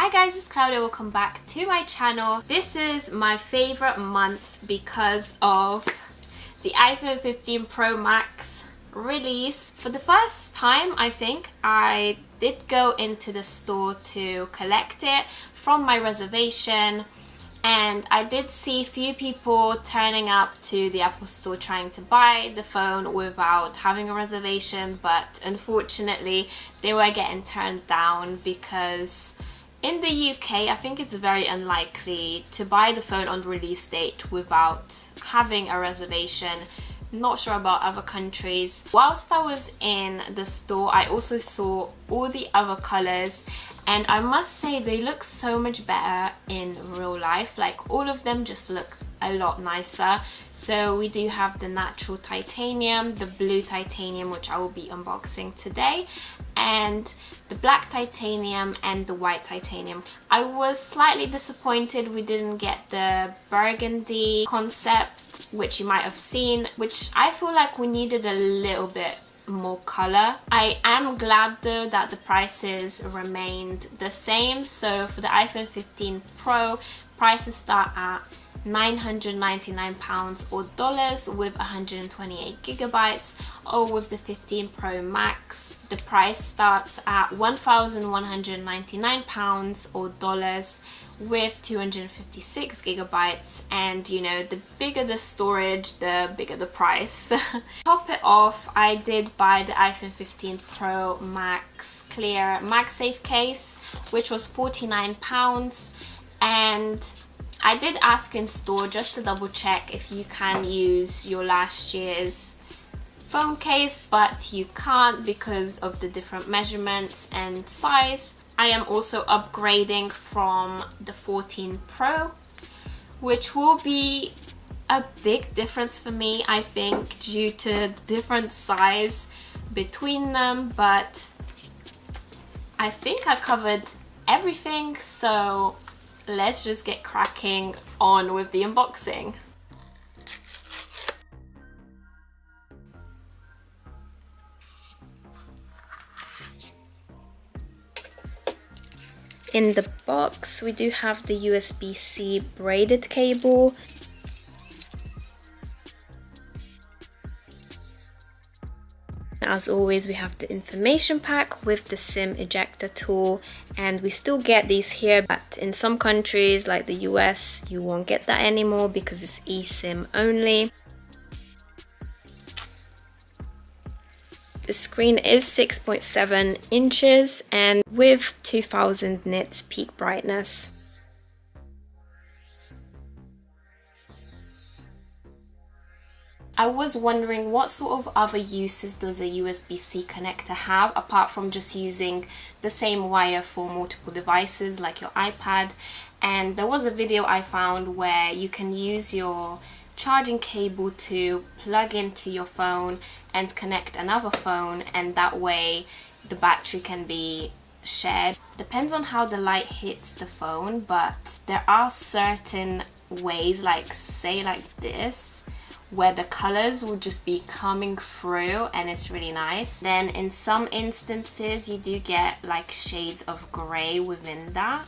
Hi guys, it's Claudia. Welcome back to my channel. This is my favorite month because of the iPhone 15 Pro Max release. For the first time, I think, I did go into the store to collect it from my reservation, and I did see a few people turning up to the Apple store trying to buy the phone without having a reservation, but unfortunately they were getting turned down because in the UK, I think it's very unlikely to buy the phone on release date without having a reservation. Not sure about other countries. Whilst I was in the store, I also saw all the other colors, and I must say they look so much better in real life. Like, all of them just look a lot nicer. So we do have the natural titanium, the blue titanium, which I will be unboxing today, and the black titanium and the white titanium. I was slightly disappointed we didn't get the burgundy concept, which you might have seen, which I feel like we needed a little bit more color. I am glad though that the prices remained the same. So for the iPhone 15 Pro, prices start at £999 or dollars with 128 gigabytes, or with the 15 Pro Max the price starts at £1,199 or dollars with 256 gigabytes. And you know, the bigger the storage, the bigger the price. To top it off, I did buy the iPhone 15 Pro Max clear MagSafe case, which was £49, and I did ask in store just to double check if you can use your last year's phone case, but you can't because of the different measurements and size. I am also upgrading from the 14 Pro, which will be a big difference for me, I think, due to different size between them, but I think I covered everything, so let's just get cracking on with the unboxing. In the box, we do have the USB-C braided cable. As always, we have the information pack with the SIM ejector tool, and we still get these here, but in some countries like the US, you won't get that anymore because it's eSIM only. The screen is 6.7 inches and with 2000 nits peak brightness. I was wondering what sort of other uses does a USB-C connector have apart from just using the same wire for multiple devices like your iPad, and there was a video I found where you can use your charging cable to plug into your phone and connect another phone, and that way the battery can be shared. Depends on how the light hits the phone, but there are certain ways, like say like this, where the colors will just be coming through and it's really nice. Then in some instances you do get like shades of grey within that,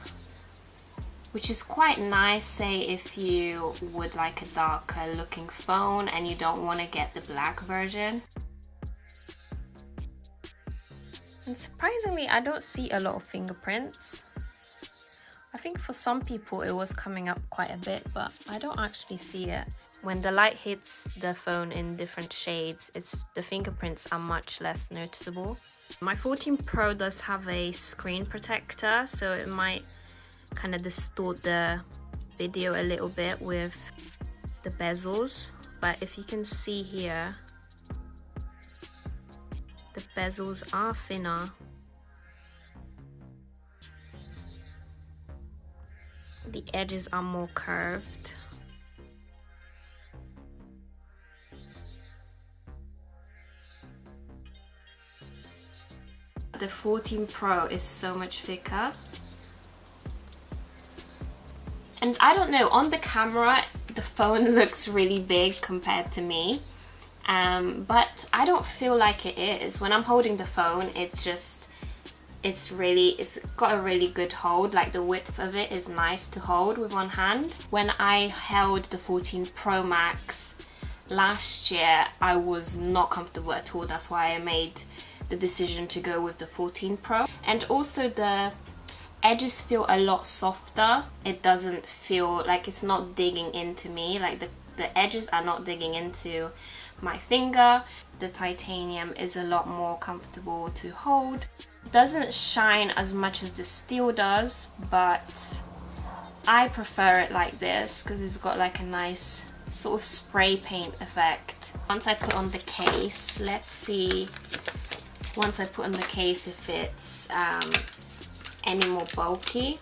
which is quite nice, say if you would like a darker looking phone and you don't want to get the black version. And surprisingly, I don't see a lot of fingerprints. I think for some people it was coming up quite a bit, but I don't actually see it. When the light hits the phone in different shades, the fingerprints are much less noticeable. My 14 Pro does have a screen protector, so it might kind of distort the video a little bit with the bezels, but if you can see here, the bezels are thinner. The edges are more curved. The 14 Pro is so much thicker. And I don't know, on the camera the phone looks really big compared to me, but I don't feel like it is. When I'm holding the phone, it's just it's got a really good hold. Like the width of it is nice to hold with one hand. When I held the 14 Pro Max last year, I was not comfortable at all. That's why I made the decision to go with the 14 Pro. And also the edges feel a lot softer. It doesn't feel like it's not digging into me. Like the edges are not digging into my finger. The titanium is a lot more comfortable to hold. It doesn't shine as much as the steel does, but I prefer it like this because it's got like a nice sort of spray paint effect. Once I put on the case, let's see once I put on the case if it's any more bulky.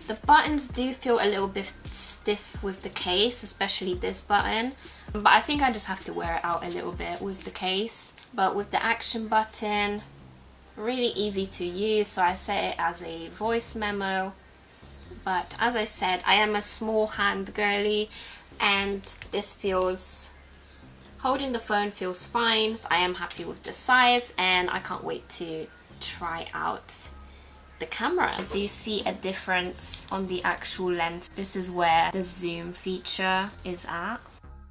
The buttons do feel a little bit stiff with the case, especially this button, but I think I just have to wear it out a little bit with the case. But with the action button, really easy to use, so I set it as a voice memo. But as I said, I am a small hand girly, and this feels, holding the phone feels fine. I am happy with the size, and I can't wait to try out the camera. Do you see a difference on the actual lens? This is where the zoom feature is at.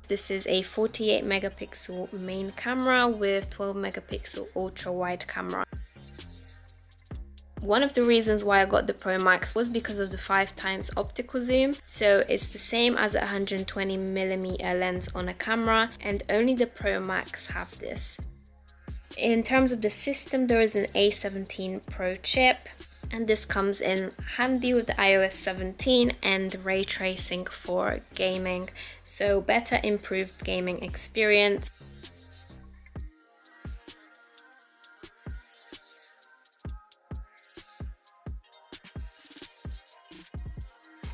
This is a 48 megapixel main camera with 12 megapixel ultra wide camera. One of the reasons why I got the Pro Max was because of the 5x optical zoom. So it's the same as a 120mm lens on a camera, and only the Pro Max have this. In terms of the system, there is an A17 Pro chip, and this comes in handy with the iOS 17 and ray tracing for gaming, so better improved gaming experience.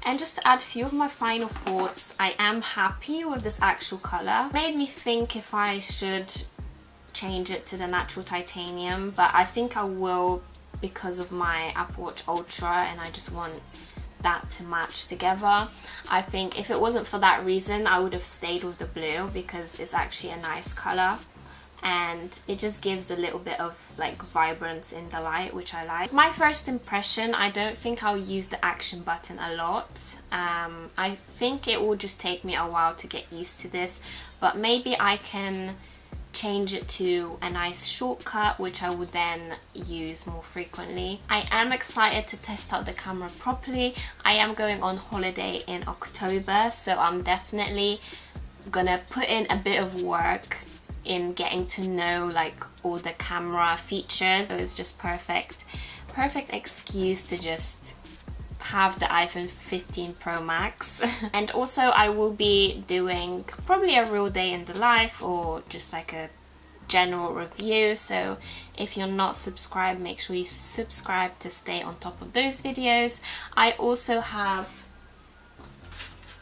And just to add a few of my final thoughts, I am happy with this actual color. It made me think if I should change it to the natural titanium, but I think I will because of my Apple Watch Ultra, and I just want that to match together. I think if it wasn't for that reason, I would have stayed with the blue because it's actually a nice color and it just gives a little bit of like vibrance in the light, which I like. My first impression, I don't think I'll use the action button a lot. I think it will just take me a while to get used to this, but maybe I can change it to a nice shortcut which I would then use more frequently. I am excited to test out the camera properly. I am going on holiday in October, so I'm definitely gonna put in a bit of work in getting to know like all the camera features. So it's just perfect excuse to just have the iPhone 15 Pro Max. And also I will be doing probably a real day in the life or just like a general review, so if you're not subscribed, make sure you subscribe to stay on top of those videos. I also have,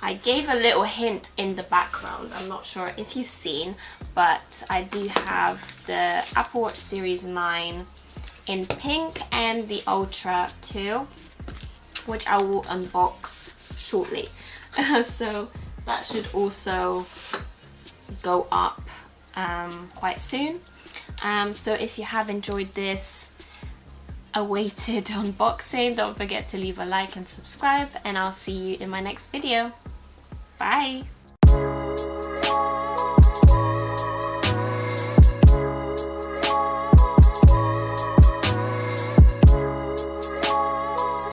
I gave a little hint in the background, I'm not sure if you've seen, but I do have the Apple Watch Series 9 in pink and the Ultra 2, which I will unbox shortly. So that should also go up quite soon. So if you have enjoyed this awaited unboxing, don't forget to leave a like and subscribe, and I'll see you in my next video. Bye!